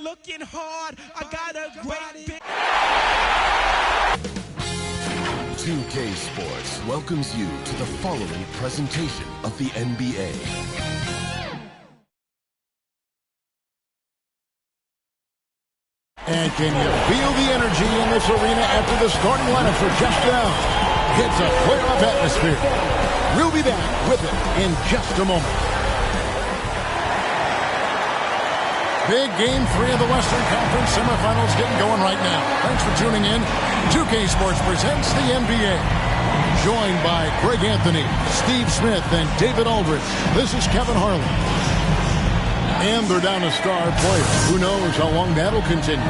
looking hard. I got a great big... 2K Sports welcomes you to the following presentation of the NBA. And can you feel the energy in this arena after the starting lineups are just down? It's a clear-up atmosphere. We'll be back with it in just a moment. Big Game 3 of the Western Conference Semifinals getting going right now. Thanks for tuning in. 2K Sports presents the NBA. Joined by Greg Anthony, Steve Smith, and David Aldridge. This is Kevin Harlan. And they're down a star player. Who knows how long that'll continue.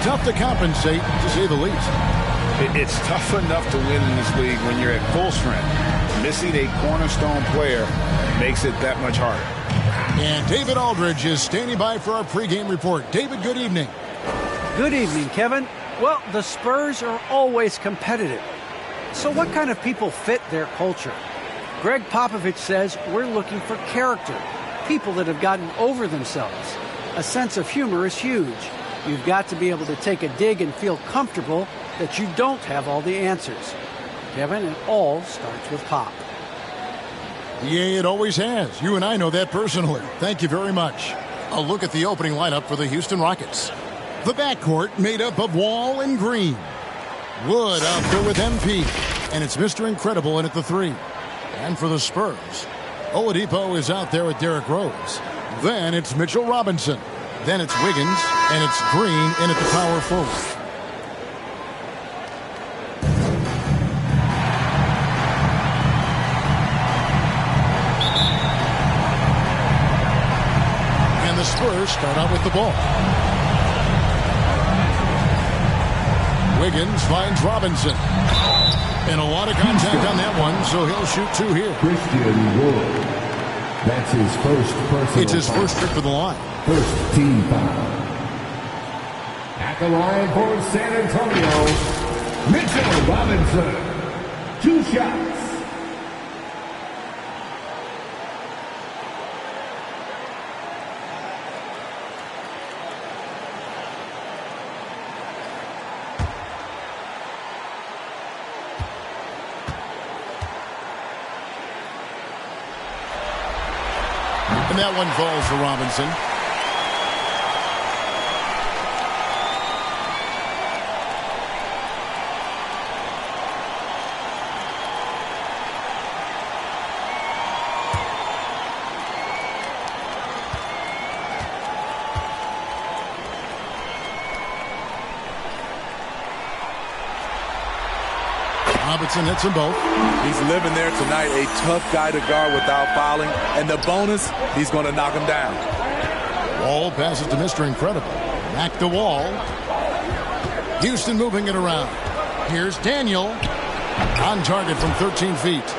Tough to compensate, to say the least. It's tough enough to win in this league when you're at full strength. Missing a cornerstone player makes it that much harder. And David Aldridge is standing by for our pregame report. David, good evening. Good evening, Kevin. Well, the Spurs are always competitive. So what kind of people fit their culture? Greg Popovich says we're looking for character. People that have gotten over themselves. A sense of humor is huge. You've got to be able to take a dig and feel comfortable that you don't have all the answers. Kevin, it all starts with Pop. Yeah, it always has. You and I know that personally. Thank you very much. A look at the opening lineup for the Houston Rockets. The backcourt made up of Wall and Green. Wood out there with MP. And it's Mr. Incredible in at the 3. And for the Spurs, Oladipo is out there with Derrick Rose. Then it's Mitchell Robinson. Then it's Wiggins. And it's Green in at the power forward. The Spurs start out with the ball. Wiggins finds Robinson. And a lot of contact on that one, so he'll shoot 2 here. Christian Wood. That's his first personal It's his foul. first trip to the line. First team foul. At the line for San Antonio, Mitchell Robinson. 2 shots. And that one falls for Robinson. Robinson hits them both. He's living there tonight, a tough guy to guard without fouling. And the bonus, he's going to knock him down. Wall passes to Mr. Incredible. Back to Wall. Houston moving it around. Here's Daniel. On target from 13 feet.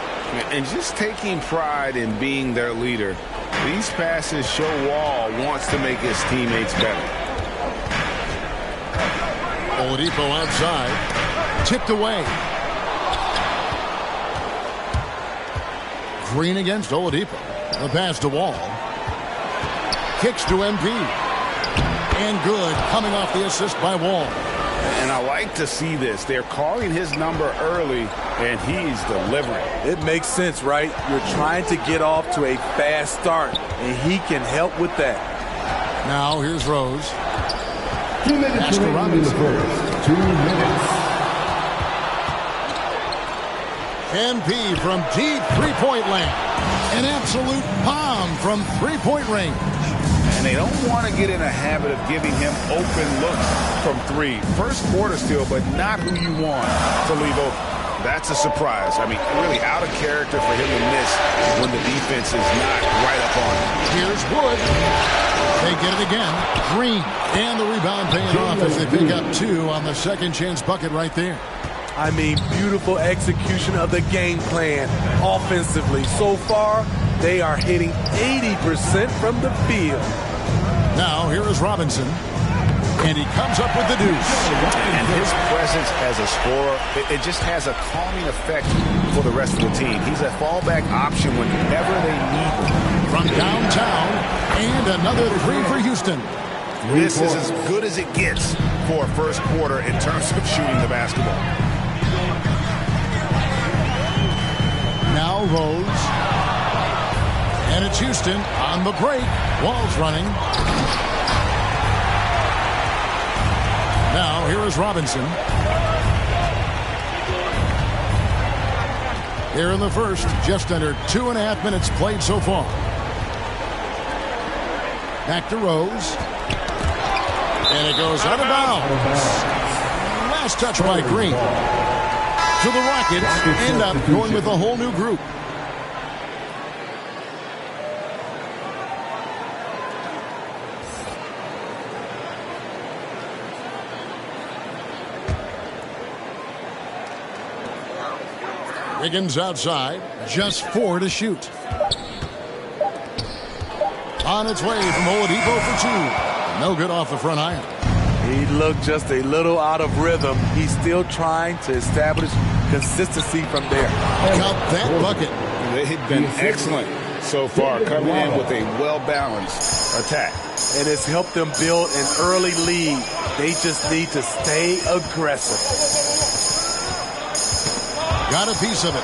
And just taking pride in being their leader, these passes show Wall wants to make his teammates better. Oladipo outside. Tipped away. Green against Oladipo. The pass to Wall. Kicks to MP. And good, coming off the assist by Wall. And I like to see this. They're calling his number early, and he's delivering. It makes sense, right? You're trying to get off to a fast start, and he can help with that. Now here's Rose. 2 minutes remaining in the first. 2 minutes. MP from deep three-point land. An absolute bomb from three-point range. And they don't want to get in a habit of giving him open looks from 3. First quarter still, but not who you want to leave open. That's a surprise. I mean, really out of character for him to miss when the defense is not right up on him. Here's Wood. They get it again. Green. And the rebound paying off as they pick up 2 on the second chance bucket right there. I mean, beautiful execution of the game plan offensively. So far, they are hitting 80% from the field. Now, here is Robinson. And he comes up with the deuce. And his presence as a scorer, it just has a calming effect for the rest of the team. He's a fallback option whenever they need him. From downtown, and another 3 for Houston. This is as good as it gets for a first quarter in terms of shooting the basketball. Now Rose. And it's Houston on the break. Wall's running. Now here is Robinson. Here in the first, just under 2.5 minutes played so far. Back to Rose. And it goes out of bounds. Last touch by Green. So the Rockets end up going with a whole new group. Wiggins outside, just 4 to shoot. On its way from Oladipo for 2. No good off the front iron. He looked just a little out of rhythm. He's still trying to establish consistency from there. Count that bucket. They've been excellent so far, coming in with a well-balanced attack. And it's helped them build an early lead. They just need to stay aggressive. Got a piece of it.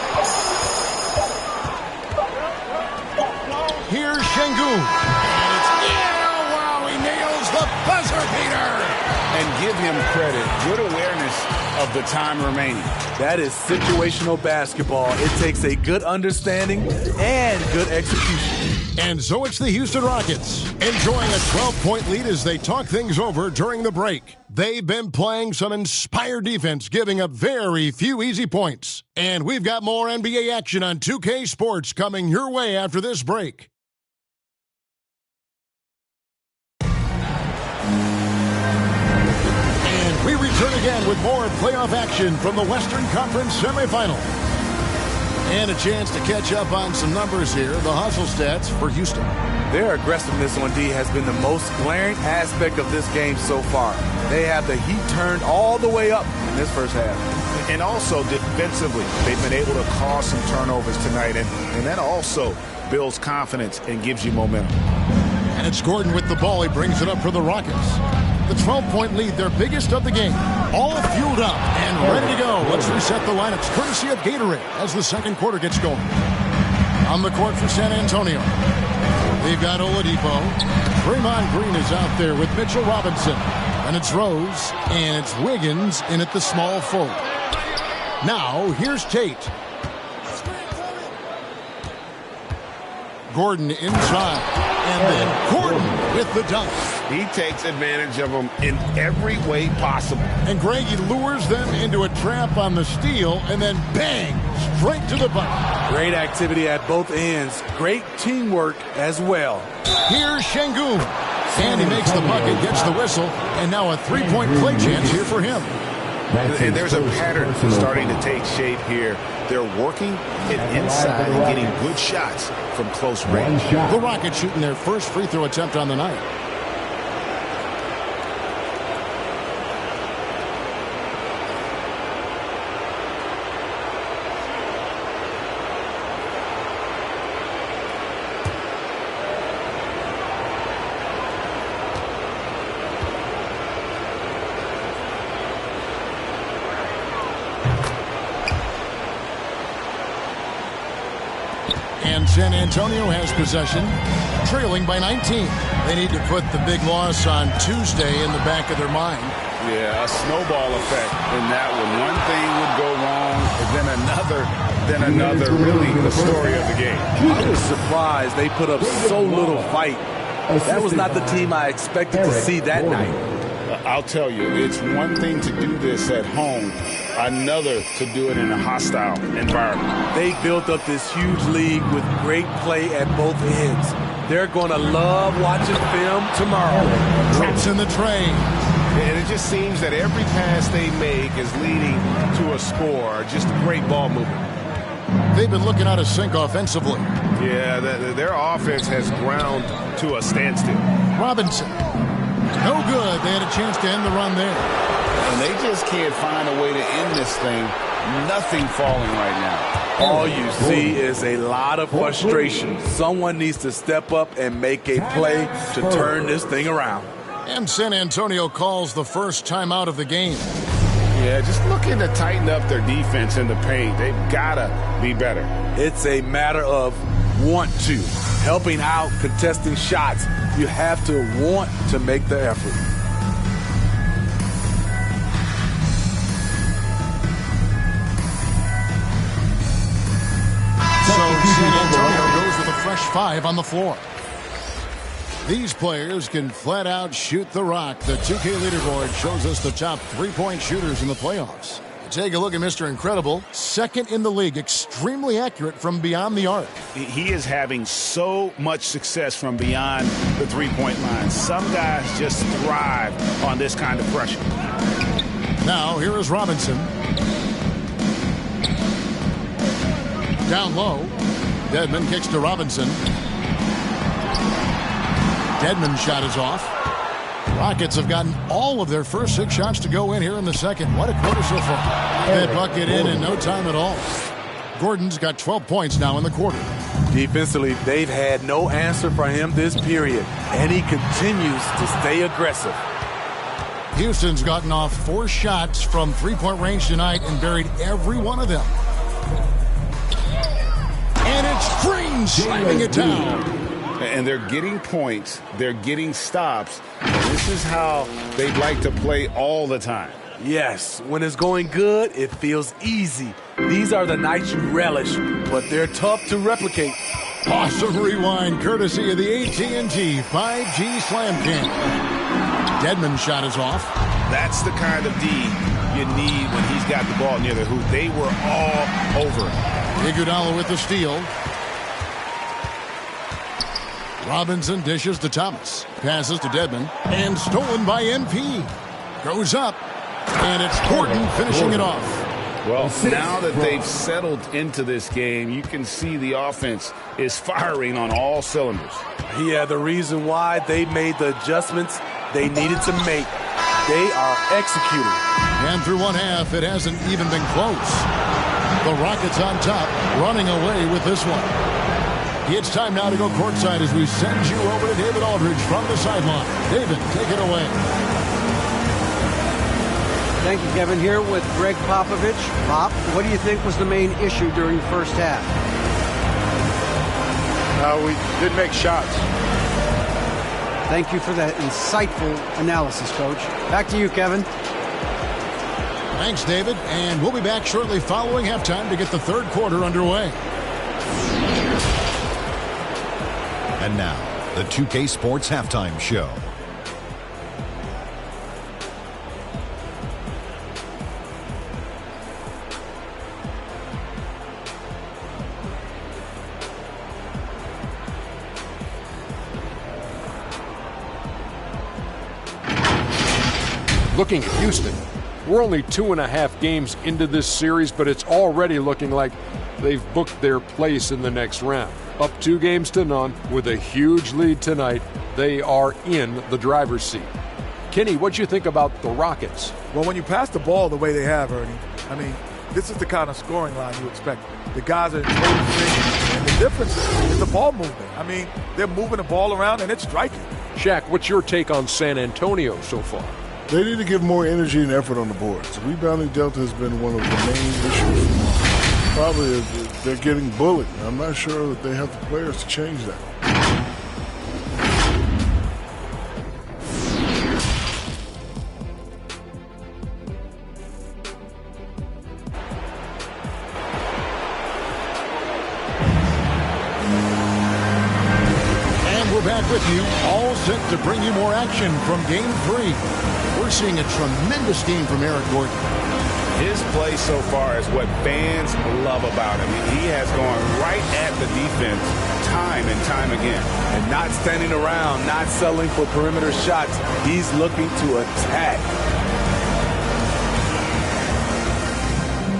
Here's Şengün. And it's, wow, he nails the buzzer beater. And give him credit. Good awareness of the time remaining. That is situational basketball. It takes a good understanding and good execution. And so it's the Houston Rockets enjoying a 12-point lead as they talk things over during the break. They've been playing some inspired defense, giving up very few easy points. And we've got more NBA action on 2K Sports coming your way after this break. And we return again with more playoff action from the Western Conference Semifinals. And a chance to catch up on some numbers here, the hustle stats for Houston. Their aggressiveness on D has been the most glaring aspect of this game so far. They have the heat turned all the way up in this first half. And also defensively, they've been able to cause some turnovers tonight, and that also builds confidence and gives you momentum. And it's Gordon with the ball. He brings it up for the Rockets. The 12-point lead, their biggest of the game, all fueled up and ready to go. Let's reset the lineups, courtesy of Gatorade, as the second quarter gets going. On the court for San Antonio, they've got Oladipo. Draymond Green is out there with Mitchell Robinson. And it's Rose, and it's Wiggins in at the small forward. Now, here's Tate. Gordon inside, and then Gordon with the dunk. He takes advantage of them in every way possible. And Greg, he lures them into a trap on the steal, and then bang, straight to the bucket. Great activity at both ends. Great teamwork as well. Here's Şengün. And he makes the bucket, gets the whistle, and now a three-point play chance here for him. And there's a pattern starting to take shape here. They're working it inside and getting good shots from close range. The Rockets shooting their first free throw attempt on the night. And San Antonio has possession, trailing by 19. They need to put the big loss on Tuesday in the back of their mind. Yeah, a snowball effect in that one. One thing would go wrong, then another, really the story of the game. I was surprised they put up so little fight. That was not the team I expected to see that night. I'll tell you, it's one thing to do this at home, another to do it in a hostile environment. They built up this huge lead with great play at both ends. They're going to love watching film tomorrow. Traps in the train. And it just seems that every pass they make is leading to a score. Just great ball movement. They've been looking out of sync offensively. Yeah, their offense has ground to a standstill. Robinson. No good. They had a chance to end the run there. And they just can't find a way to end this thing. Nothing falling right now. All you see is a lot of frustration. Someone needs to step up and make a play to turn this thing around. And San Antonio calls the first timeout of the game. Yeah, just looking to tighten up their defense in the paint. They've got to be better. It's a matter of want to. Helping out, contesting shots. You have to want to make the effort. So San Antonio goes with a fresh 5 on the floor. These players can flat out shoot the rock. The 2K leaderboard shows us the top three-point shooters in the playoffs. Take a look at Mr. Incredible, second in the league, extremely accurate from beyond the arc. He is having so much success from beyond the three-point line. Some guys just thrive on this kind of pressure. Now, here is Robinson. Down low. Dedmon kicks to Robinson. Dedmon's shot is off. Rockets have gotten all of their first 6 shots to go in here in the second. What a quarter so far. That bucket in no time at all. Gordon's got 12 points now in the quarter. Defensively, they've had no answer for him this period, and he continues to stay aggressive. Houston's gotten off 4 shots from three-point range tonight and buried every one of them. And it's Green slamming it down. And they're getting points. They're getting stops. And this is how they'd like to play all the time. Yes, when it's going good, it feels easy. These are the nights you relish, but they're tough to replicate. Awesome rewind courtesy of the AT&T 5G Slam Cam. Dedmon's shot is off. That's the kind of D you need when he's got the ball near the hoop. They were all over it. Iguodala with the steal. Robinson dishes to Thomas. Passes to Dedmon. And stolen by MP. Goes up. And it's Gordon finishing it off. Well, now that they've settled into this game, you can see the offense is firing on all cylinders. Yeah, the reason why they made the adjustments they needed to make. They are executing. And through one half, it hasn't even been close. The Rockets on top, running away with this one. It's time now to go courtside as we send you over to David Aldridge from the sideline. David, take it away. Thank you, Kevin. Here with Greg Popovich. Pop, what do you think was the main issue during the first half? We didn't make shots. Thank you for that insightful analysis, Coach. Back to you, Kevin. Thanks, David. And we'll be back shortly following halftime to get the third quarter underway. And now, the 2K Sports Halftime Show. Looking at Houston, we're only 2.5 games into this series, but it's already looking like they've booked their place in the next round. Up 2-0 with a huge lead tonight. They are in the driver's seat. Kenny, what do you think about the Rockets? Well, when you pass the ball the way they have, Ernie, I mean, this is the kind of scoring line you expect. The guys are in total sync, and the difference is the ball movement. I mean, they're moving the ball around, and it's striking. Shaq, what's your take on San Antonio so far? They need to give more energy and effort on the boards. Rebounding delta has been one of the main issues. Probably they're getting bullied. I'm not sure that they have the players to change that. And we're back with you, all set to bring you more action from Game 3. We're seeing a tremendous game from Eric Gordon. His play so far is what fans love about him. He has gone right at the defense time and time again. And not standing around, not settling for perimeter shots. He's looking to attack.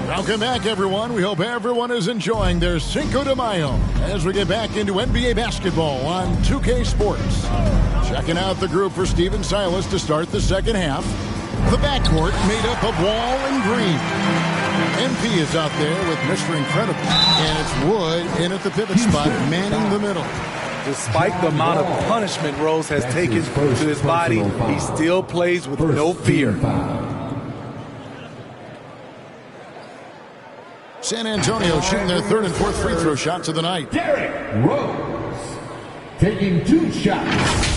Welcome back, everyone. We hope everyone is enjoying their Cinco de Mayo as we get back into NBA basketball on 2K Sports. Checking out the group for Steven Silas to start the second half. The backcourt made up of Wall and Green. MP is out there with Mr. Incredible. And it's Wood in at the pivot spot, manning the middle. Despite the amount of punishment Rose has taken to his body, he still plays with no fear. San Antonio shooting their third and fourth free throw shots of the night. Derrick Rose taking 2 shots.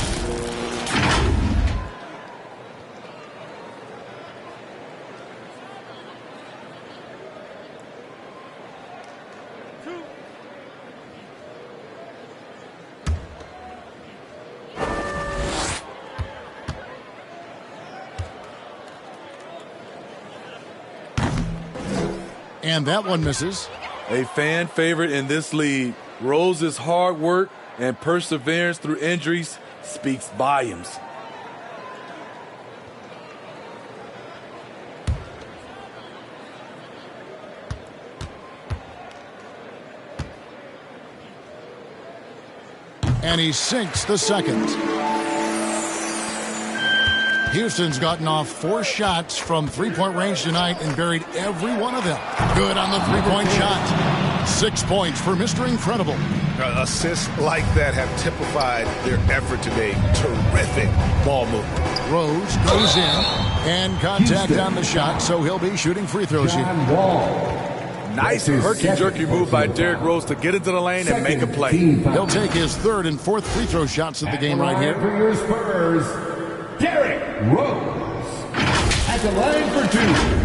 And that one misses. A fan favorite in this league. Rose's hard work and perseverance through injuries speaks volumes. And he sinks the second. Houston's gotten off 4 shots from three-point range tonight and buried every one of them. Good on the three-point shot. 6 points for Mr. Incredible. Assists like that have typified their effort today. Terrific ball movement. Rose goes in and contact on the shot, so he'll be shooting free throws here. Nice herky-jerky move by Derrick Rose to get into the lane and make a play. He'll take his third and fourth free throw shots of the game right here. For your Spurs, Derrick Rose at the line for 2.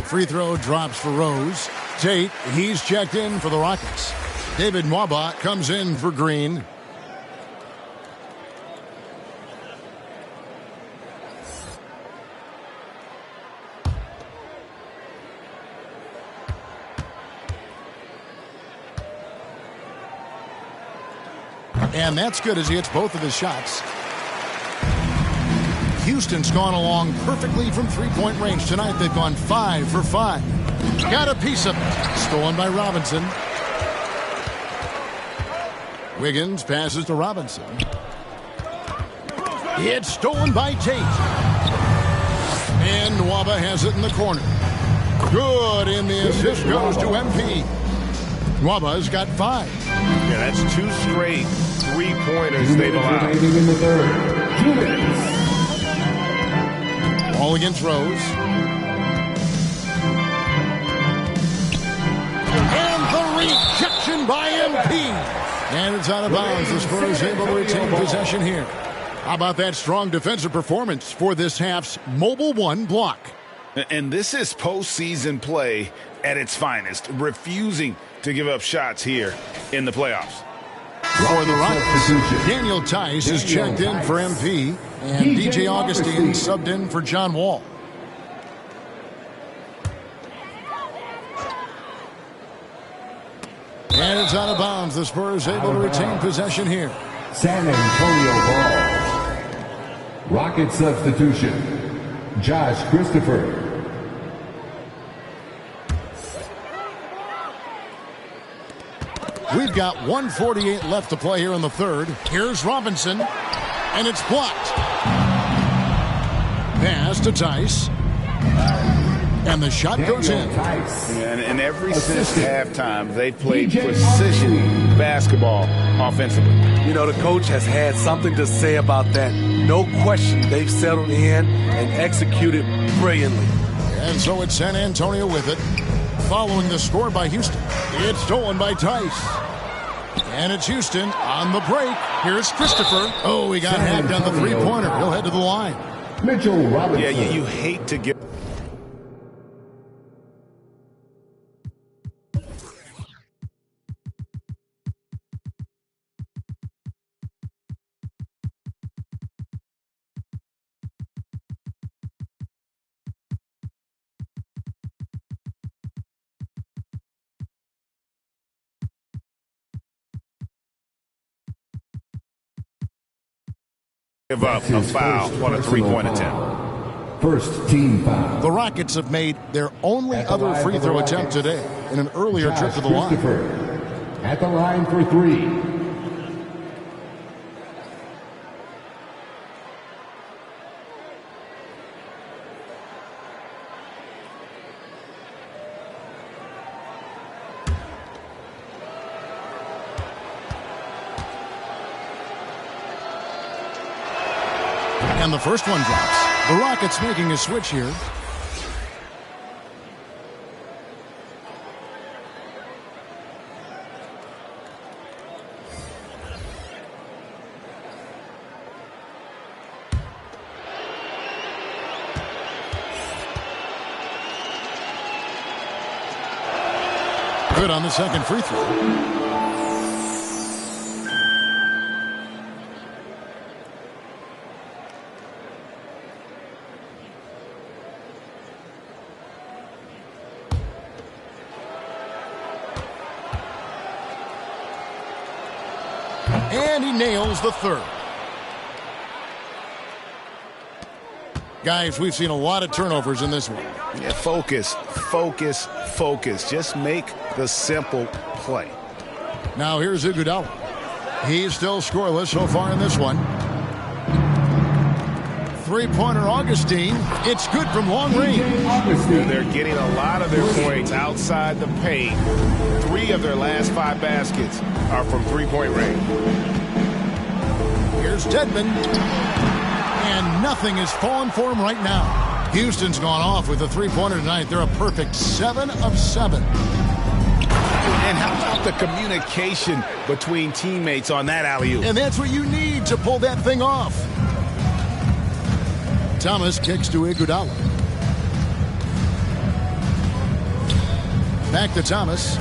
Free throw drops for Rose. Tate, he's checked in for the Rockets. David Nwaba comes in for Green. And that's good as he hits both of his shots. Houston's gone along perfectly from three-point range tonight. They've gone 5 for 5. Got a piece of it. Stolen by Robinson. Wiggins passes to Robinson. It's stolen by Tate. And Nwaba has it in the corner. Good, and the assist goes to MP. Nwaba's got 5. Yeah, that's 2 straight three-pointers they've allowed. In the third, 2 minutes. Ball against Rose. And the rejection by MP. And it's out of bounds. The Spurs able to retain possession here. How about that strong defensive performance for this half's Mobile One block? And this is postseason play at its finest, refusing to give up shots here in the playoffs. For the Rockets, Daniel Tice is checked in for MP, and DJ Augustine subbed in for John Wall. And it's out of bounds. The Spurs able to retain possession here. San Antonio ball. Rocket substitution. Josh Christopher. We've got 1:48 left to play here in the third. Here's Robinson, and it's blocked. Pass to Tice. And the shot goes in. And every since halftime, they played precision basketball offensively. You know, the coach has had something to say about that. No question, they've settled in and executed brilliantly. And so it's San Antonio with it. Following the score by Houston. It's stolen by Tice. And it's Houston on the break. Here's Christopher. Oh, he got hacked on the three-pointer. He'll head to the line. Mitchell Robinson. Yeah, you hate to get... give up a foul on a three-point attempt. First team foul. The Rockets have made their only other free throw attempt today in an earlier trip to the line. At the line for three. And the first one drops. The Rockets making a switch here. Good on the second free throw. And he nails the third. Guys, we've seen a lot of turnovers in this one. Yeah, focus, focus, focus. Just make the simple play. Now here's Iguodala. He's still scoreless so far in this one. Three-pointer Augustine. It's good from long range. They're getting a lot of their points outside the paint. 3 of their last 5 baskets are from three-point range. Here's Dedmon. And nothing is falling for him right now. Houston's gone off with a three-pointer tonight. They're a perfect 7 of 7. And how about the communication between teammates on that alley-oop? And that's what you need to pull that thing off. Thomas kicks to Iguodala. Back to Thomas.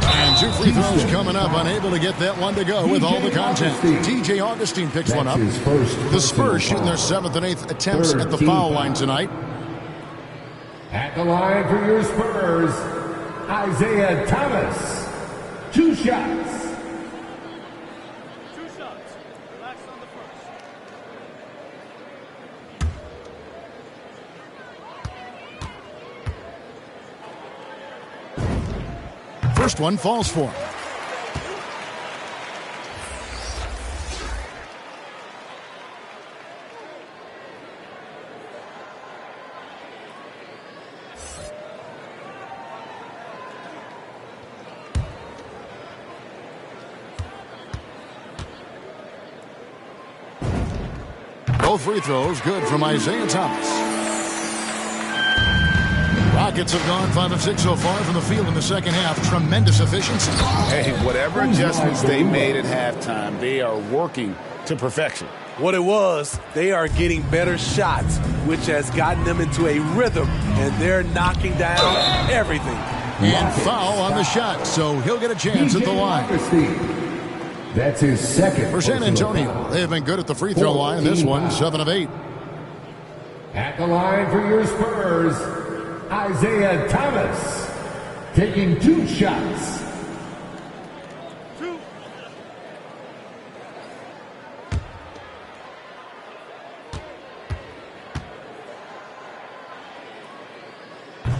And 2 free throws coming up. Unable to get that one to go with all the contact. TJ Augustine picks one up. The Spurs shooting their 7th and 8th attempts at the foul line tonight. At the line for your Spurs, Isaiah Thomas. 2 shots. Relax on the first. First one falls for him. Both free throws good from Isaiah Thomas. Rockets have gone 5 of 6 so far from the field in the second half. Tremendous efficiency. Hey, whatever adjustments they made at halftime, they are working to perfection. What it was, they are getting better shots, which has gotten them into a rhythm, and they're knocking down everything. And foul on the shot, so he'll get a chance at the line. That's his second. For San Antonio, they have been good at the free throw line. This one, 7 of 8. At the line for your Spurs, Isaiah Thomas, taking 2 shots.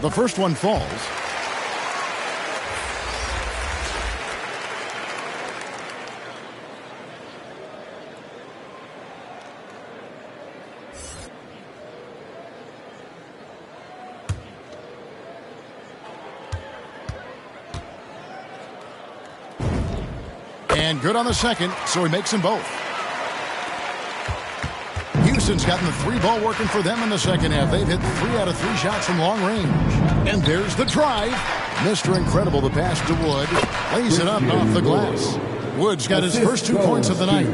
The first one falls. And good on the second, so he makes them both. Houston's gotten the 3-ball working for them in the second half. They've hit 3 out of 3 shots from long range. And there's the drive. Mr. Incredible, the pass to Wood. Lays it up off the glass. Wood's got his first 2 points of the night.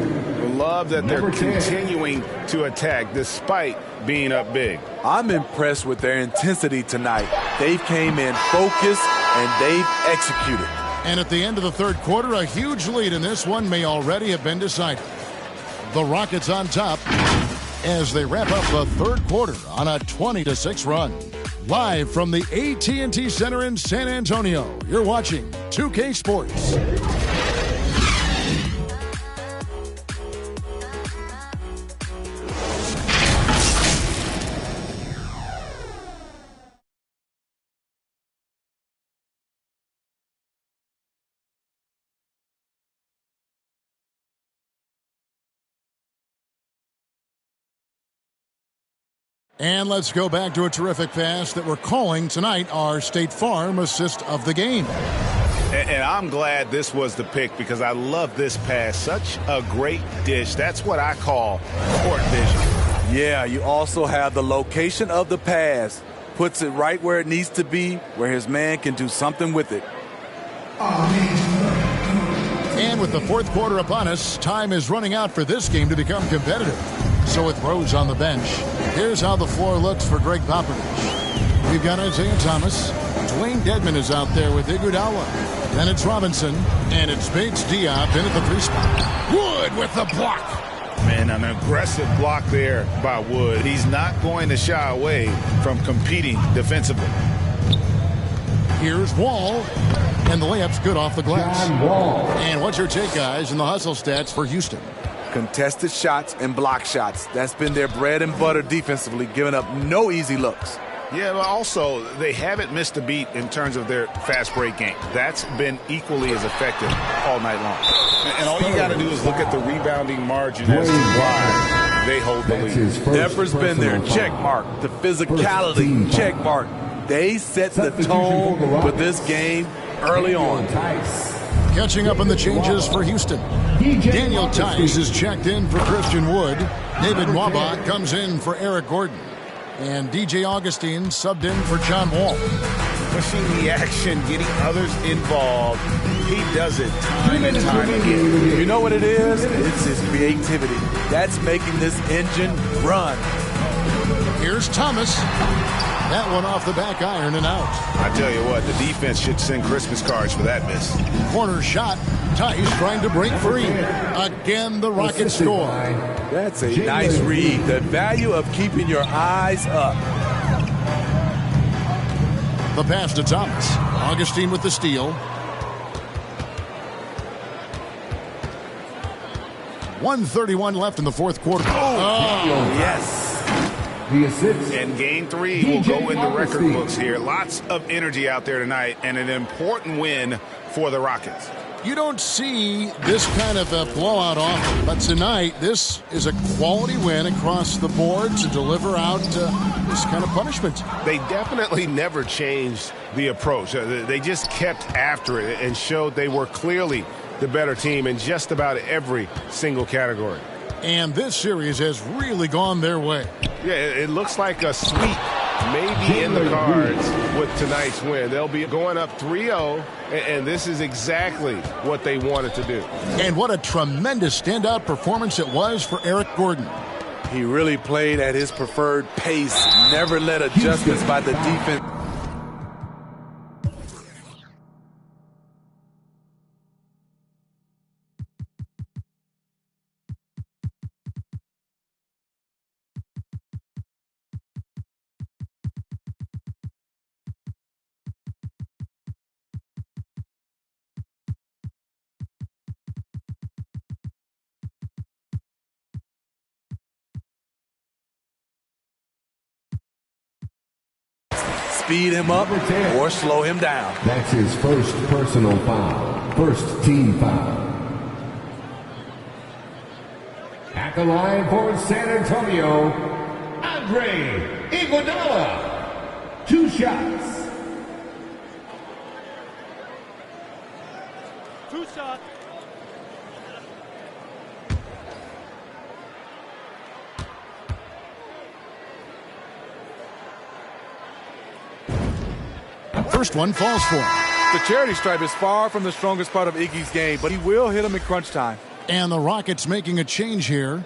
Love that they're continuing to attack despite being up big. I'm impressed with their intensity tonight. They've came in focused and they've executed. And at the end of the third quarter, a huge lead in this one may already have been decided. The Rockets on top as they wrap up the third quarter on a 20-6 run. Live from the AT&T Center in San Antonio, you're watching 2K Sports. And let's go back to a terrific pass that we're calling tonight our State Farm assist of the game. And I'm glad this was the pick because I love this pass. Such a great dish. That's what I call court vision. Yeah, you also have the location of the pass. Puts it right where it needs to be, where his man can do something with it. And with the fourth quarter upon us, time is running out for this game to become competitive. So with Rose on the bench, here's how the floor looks for Greg Popovich. We've got Isaiah Thomas. Dwayne Dedman is out there with Iguodala. Then it's Robinson. And it's Bates Diop in at the 3 spot. Wood with the block. Man, an aggressive block there by Wood. He's not going to shy away from competing defensively. Here's Wall. And the layup's good off the glass. And what's your take, guys, in the hustle stats for Houston? Contested shots and block shots. That's been their bread and butter defensively, giving up no easy looks. Yeah, but also, they haven't missed a beat in terms of their fast break game. That's been equally as effective all night long. And all you got to do is look at the rebounding margin as to why they hold the lead. Effort's been there. Check mark. The physicality. Check mark. They set the tone for this game early on. Catching up on the changes for Houston. Daniel Tice is checked in for Christian Wood. David Nwaba comes in for Eric Gordon. And DJ Augustine subbed in for John Wall. Pushing the action, getting others involved. He does it time and time again. You know what it is? It's his creativity. That's making this engine run. Here's Thomas. That one off the back iron and out. I tell you what, the defense should send Christmas cards for that miss. Corner shot. Tice trying to break free. Again, the Rockets score. That's a nice read. The value of keeping your eyes up. The pass to Thomas. Augustine with the steal. 1:31 left in the fourth quarter. Oh, yes. And game 3 will go in the record books here. Lots of energy out there tonight and an important win for the Rockets. You don't see this kind of a blowout often, but tonight this is a quality win across the board to deliver out this kind of punishment. They definitely never changed the approach. They just kept after it and showed they were clearly the better team in just about every single category. And this series has really gone their way. Yeah, it looks like a sweep maybe in the cards with tonight's win. They'll be going up 3-0, and this is exactly what they wanted to do. And what a tremendous standout performance it was for Eric Gordon. He really played at his preferred pace, never let adjustments by the defense. Speed him up or slow him down. That's his first personal foul. First team foul. At the line for San Antonio, Andre Iguodala. 2 shots. 2 shots. First one falls for him. The charity stripe is far from the strongest part of Iggy's game, but he will hit him in crunch time. And the Rockets making a change here.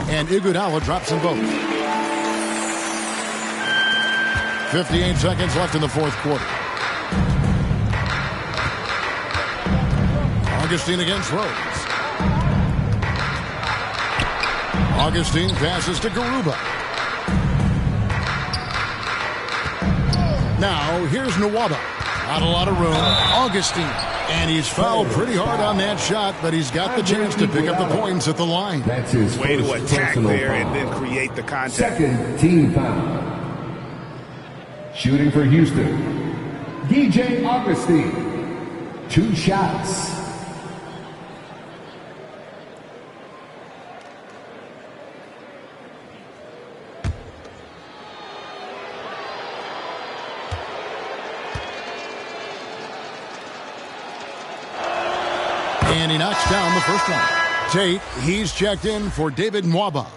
And Iguodala drops them both. 58 seconds left in the fourth quarter. Augustine against Rose. Augustine passes to Garuba. Now here's Nwaba. Not a lot of room. Augustine And he's fouled pretty hard on that shot, but he's got the chance to pick up the points at the line. That's his way to first attack personal there foul. and then create the contact. Second team foul. Shooting for Houston, DJ Augustine. 2 shots. And he knocks down the first one. Tate, he's checked in for David Nwaba.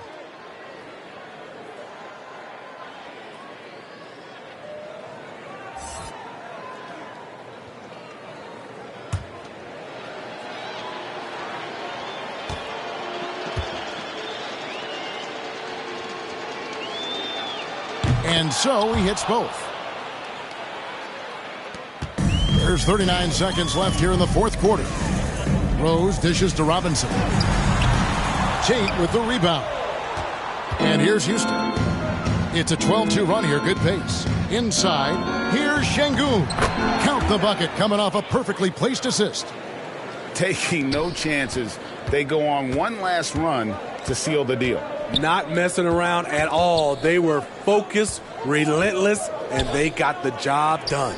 And so he hits both. There's 39 seconds left here in the fourth quarter. Rose dishes to Robinson. Tate with the rebound. And here's Houston. It's a 12-2 run here. Good pace. Inside, here's Şengün. Count the bucket coming off a perfectly placed assist. Taking no chances. They go on one last run to seal the deal. Not messing around at all. They were focused, relentless, and they got the job done.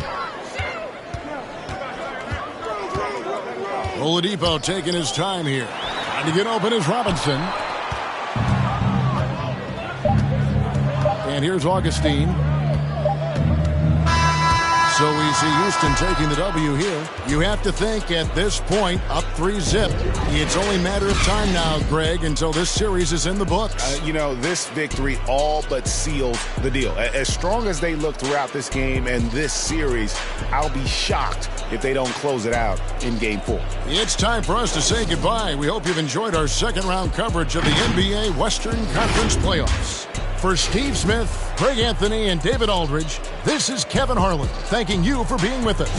Oladipo taking his time here. Trying to get open is Robinson. And here's Augustine. So we see Houston taking the W here. You have to think at this point, up 3-zip. It's only a matter of time now, Greg, until this series is in the books. This victory all but seals the deal. As strong as they look throughout this game and this series, I'll be shocked if they don't close it out in Game 4. It's time for us to say goodbye. We hope you've enjoyed our second-round coverage of the NBA Western Conference Playoffs. For Steve Smith, Greg Anthony, and David Aldridge, this is Kevin Harlan thanking you for being with us.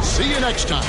See you next time.